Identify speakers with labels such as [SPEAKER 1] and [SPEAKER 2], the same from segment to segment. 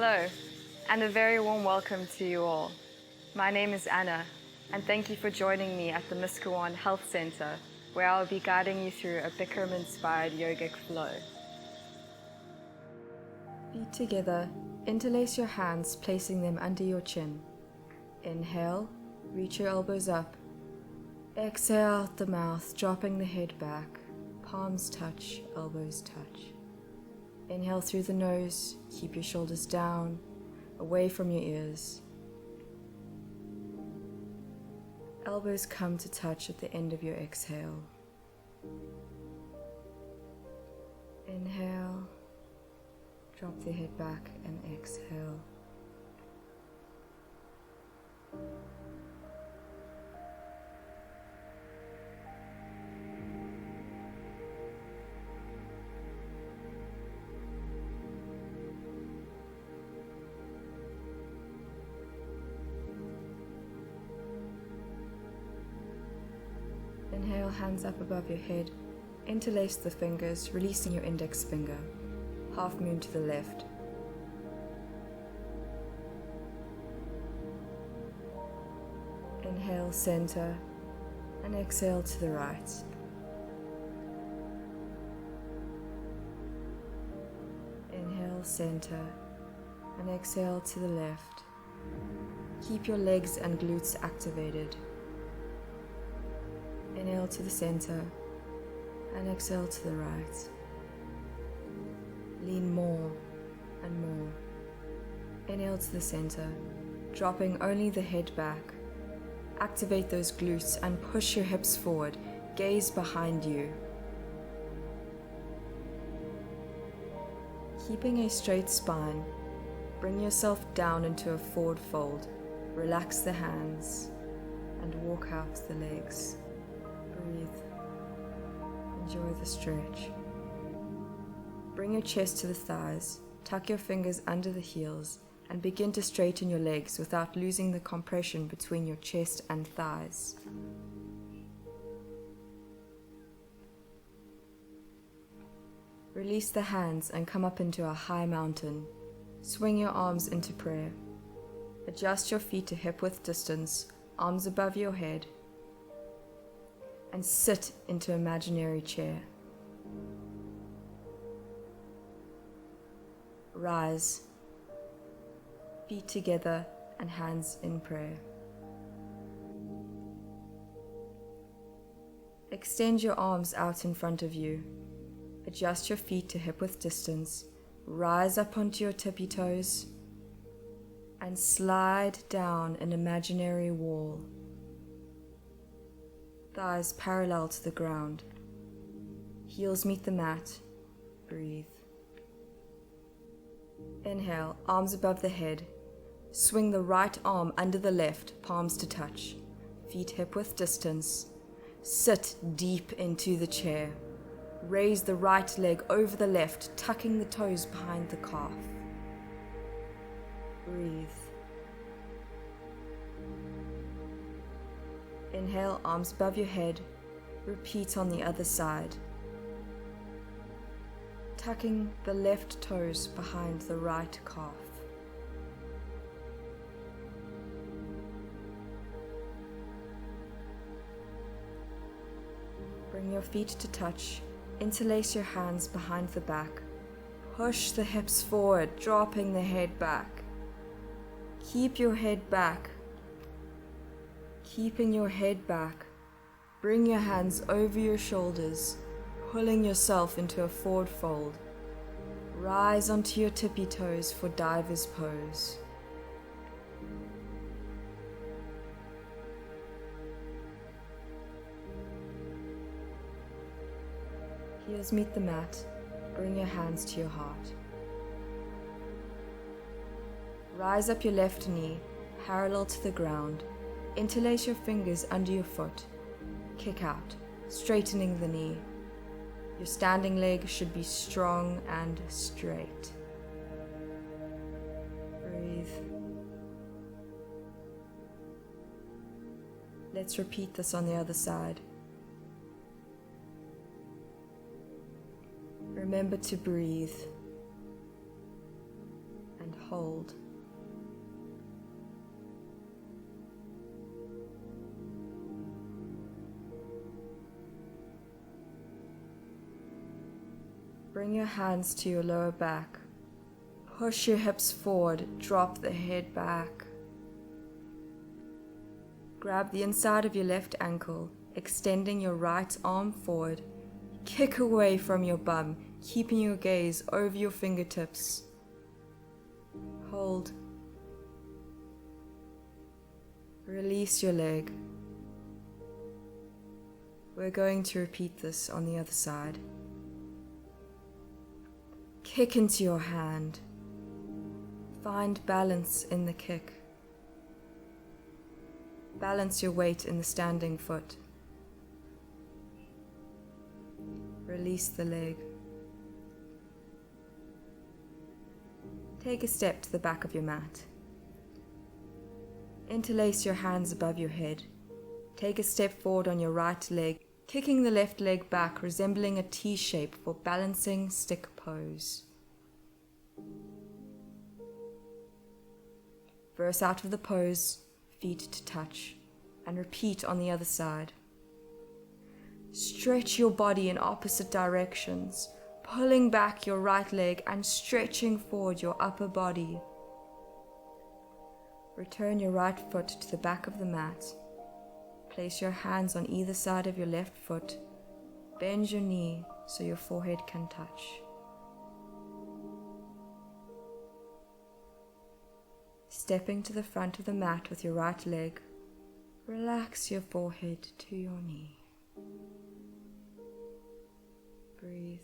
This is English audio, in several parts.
[SPEAKER 1] Hello, and a very warm welcome to you all. My name is Anna, and thank you for joining me at the Miskawaan Health Center, where I'll be guiding you through a Bikram-inspired yogic flow. Feet together, interlace your hands, placing them under your chin. Inhale, reach your elbows up. Exhale out the mouth, dropping the head back. Palms touch, elbows touch. Inhale through the nose, keep your shoulders down, away from your ears. Elbows come to touch at the end of your exhale. Inhale, drop the head back and exhale. Inhale, hands up above your head. Interlace the fingers, releasing your index finger. Half moon to the left. Inhale, center, and exhale to the right. Inhale, center, and exhale to the left. Keep your legs and glutes activated. Inhale to the center and exhale to the right. Lean more and more. Inhale to the center, dropping only the head back. Activate those glutes and push your hips forward. Gaze behind you. Keeping a straight spine, bring yourself down into a forward fold. Relax the hands and walk out the legs. Breathe. Enjoy the stretch. Bring your chest to the thighs, tuck your fingers under the heels, and begin to straighten your legs without losing the compression between your chest and thighs. Release the hands and come up into a high mountain. Swing your arms into prayer. Adjust your feet to hip-width distance, arms above your head, and sit into imaginary chair. Rise, feet together and hands in prayer. Extend your arms out in front of you. Adjust your feet to hip-width distance. Rise up onto your tippy toes and slide down an imaginary wall. Thighs parallel to the ground. Heels meet the mat. Breathe. Inhale, arms above the head. Swing the right arm under the left, palms to touch. Feet hip-width distance. Sit deep into the chair. Raise the right leg over the left, tucking the toes behind the calf. Breathe. Inhale, arms above your head. Repeat on the other side. Tucking the left toes behind the right calf. Bring your feet to touch. Interlace your hands behind the back. Push the hips forward, dropping the head back. Keep your head back. Keeping your head back, bring your hands over your shoulders, pulling yourself into a forward fold. Rise onto your tippy toes for diver's pose. Heels meet the mat, bring your hands to your heart. Rise up your left knee, parallel to the ground. Interlace your fingers under your foot. Kick out, straightening the knee. Your standing leg should be strong and straight. Breathe. Let's repeat this on the other side. Remember to breathe and hold. Bring your hands to your lower back. Push your hips forward, drop the head back. Grab the inside of your left ankle, extending your right arm forward. Kick away from your bum, keeping your gaze over your fingertips. Hold. Release your leg. We're going to repeat this on the other side. Kick into your hand. Find balance in the kick. Balance your weight in the standing foot. Release the leg. Take a step to the back of your mat. Interlace your hands above your head. Take a step forward on your right leg, kicking the left leg back, resembling a T shape for balancing stick pose. Verse out of the pose, feet to touch, and repeat on the other side. Stretch your body in opposite directions, pulling back your right leg and stretching forward your upper body. Return your right foot to the back of the mat. Place your hands on either side of your left foot. Bend your knee so your forehead can touch. Stepping to the front of the mat with your right leg, relax your forehead to your knee. Breathe.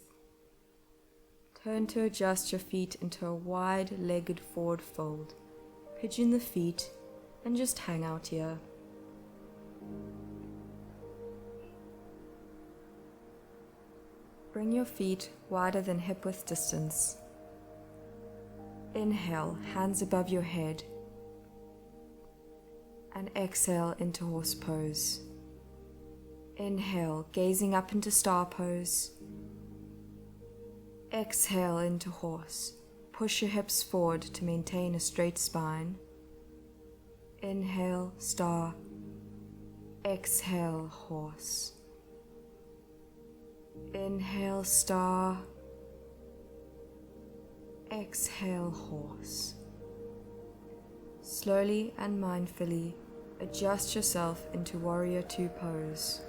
[SPEAKER 1] Turn to adjust your feet into a wide-legged forward fold. Pigeon the feet and just hang out here. Bring your feet wider than hip-width distance. Inhale, hands above your head. And exhale into horse pose. Inhale, gazing up into star pose. Exhale into horse. Push your hips forward to maintain a straight spine. Inhale, star. Exhale, horse. Inhale, star. Exhale, horse. Slowly and mindfully adjust yourself into warrior two pose.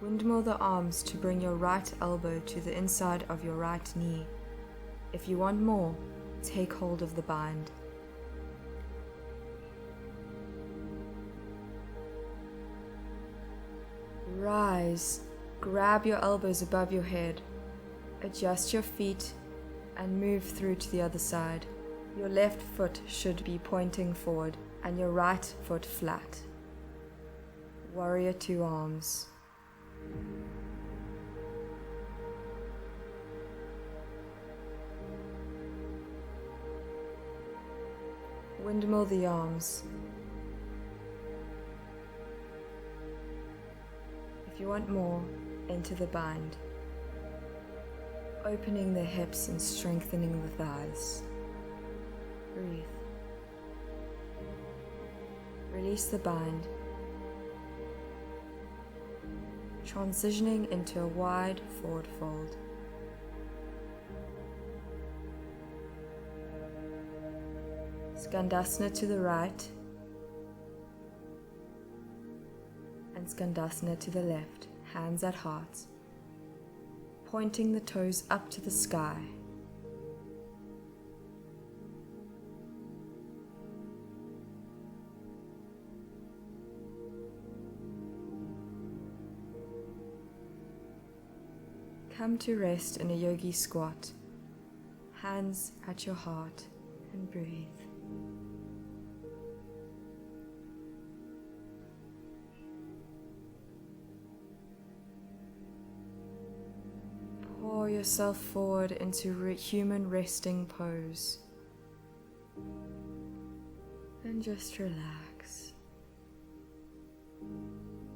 [SPEAKER 1] Windmill the arms to bring your right elbow to the inside of your right knee. If you want more, take hold of the bind. Rise, grab your elbows above your head, adjust your feet and move through to the other side. Your left foot should be pointing forward and your right foot flat. Warrior two arms. Windmill the arms. If you want more, enter the bind, opening the hips and strengthening the thighs. Breathe. Release the bind, transitioning into a wide forward fold. Skandasana to the right and Skandasana to the left, hands at heart, pointing the toes up to the sky. Come to rest in a yogi squat, hands at your heart, and breathe. Pour yourself forward into human resting pose and just relax.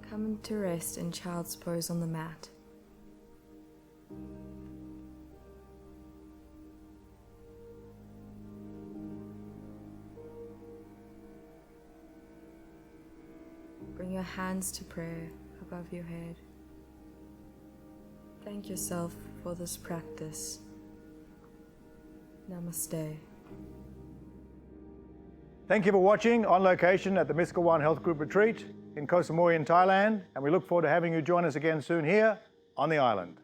[SPEAKER 1] Come into rest in child's pose on the mat. Bring your hands to prayer above your head. Thank yourself for this practice. Namaste.
[SPEAKER 2] Thank you for watching on location at the Miskawaan Health Group Retreat in Koh Samui in Thailand, and we look forward to having you join us again soon here on the island.